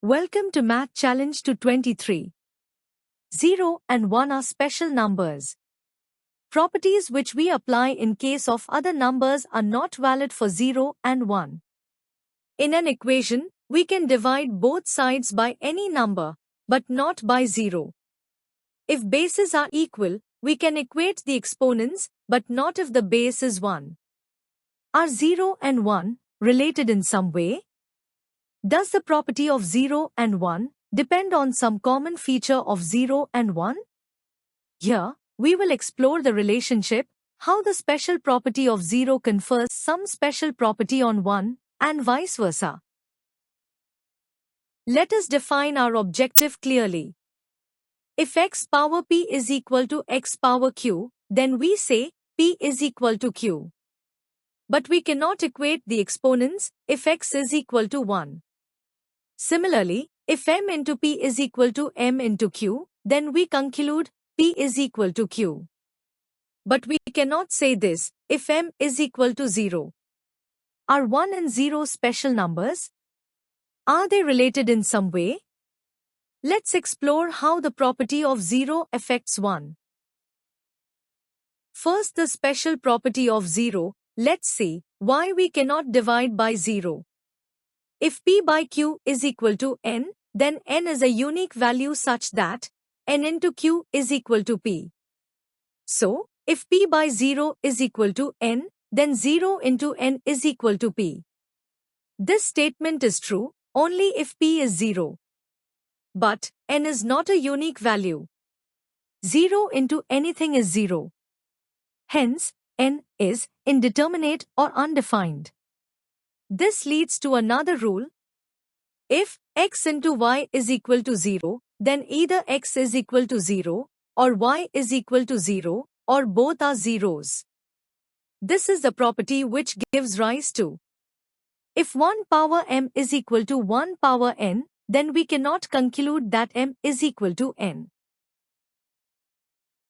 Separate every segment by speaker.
Speaker 1: Welcome to Math Challenge 223. 0 and 1 are special numbers. Properties which we apply in case of other numbers are not valid for 0 and 1. In an equation, we can divide both sides by any number, but not by 0. If bases are equal, we can equate the exponents, but not if the base is 1. Are 0 and 1 related in some way? Does the property of 0 and 1 depend on some common feature of 0 and 1? Here, we will explore the relationship, how the special property of 0 confers some special property on 1, and vice versa. Let us define our objective clearly. If x power p is equal to x power q, then we say p is equal to q. But we cannot equate the exponents if x is equal to 1. Similarly, if m into p is equal to m into q, then we conclude p is equal to q. But we cannot say this if m is equal to 0. Are 1 and 0 special numbers? Are they related in some way? Let's explore how the property of 0 affects 1. First, the special property of 0. Let's see why we cannot divide by 0. If p by q is equal to n, then n is a unique value such that n into q is equal to p. So, if p by 0 is equal to n, then 0 into n is equal to p. This statement is true only if p is 0. But n is not a unique value. 0 into anything is 0. Hence, n is indeterminate or undefined. This leads to another rule. If x into y is equal to 0, then either x is equal to 0, or y is equal to 0, or both are zeros. This is the property which gives rise to. If 1 power m is equal to 1 power n, then we cannot conclude that m is equal to n.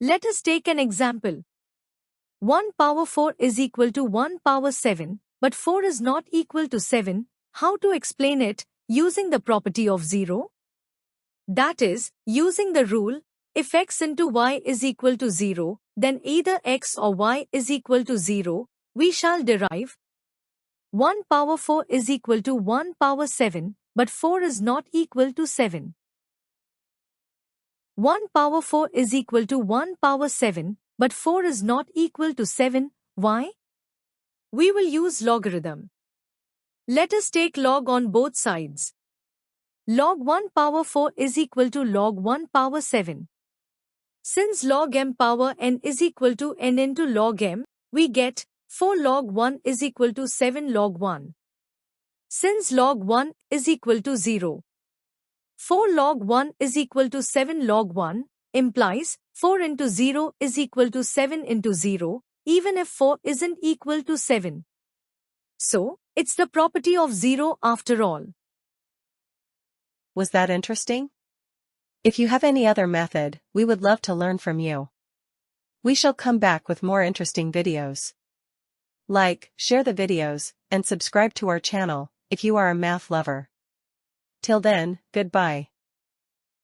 Speaker 1: Let us take an example. 1 power 4 is equal to 1 power 7, but 4 is not equal to 7. How to explain it using the property of 0? That is, using the rule, if x into y is equal to 0, then either x or y is equal to 0, we shall derive 1 power 4 is equal to 1 power 7, but 4 is not equal to 7. 1 power 4 is equal to 1 power 7, but 4 is not equal to 7. Why? We will use logarithm. Let us take log on both sides. Log 1 power 4 is equal to log 1 power 7. Since log m power n is equal to n into log m, we get 4 log 1 is equal to 7 log 1. Since log 1 is equal to 0, 4 log 1 is equal to 7 log 1 implies 4 into 0 is equal to 7 into 0, even if 4 isn't equal to 7. So, it's the property of 0 after all.
Speaker 2: Was that interesting? If you have any other method, we would love to learn from you. We shall come back with more interesting videos. Like, share the videos, and subscribe to our channel if you are a math lover. Till then, goodbye.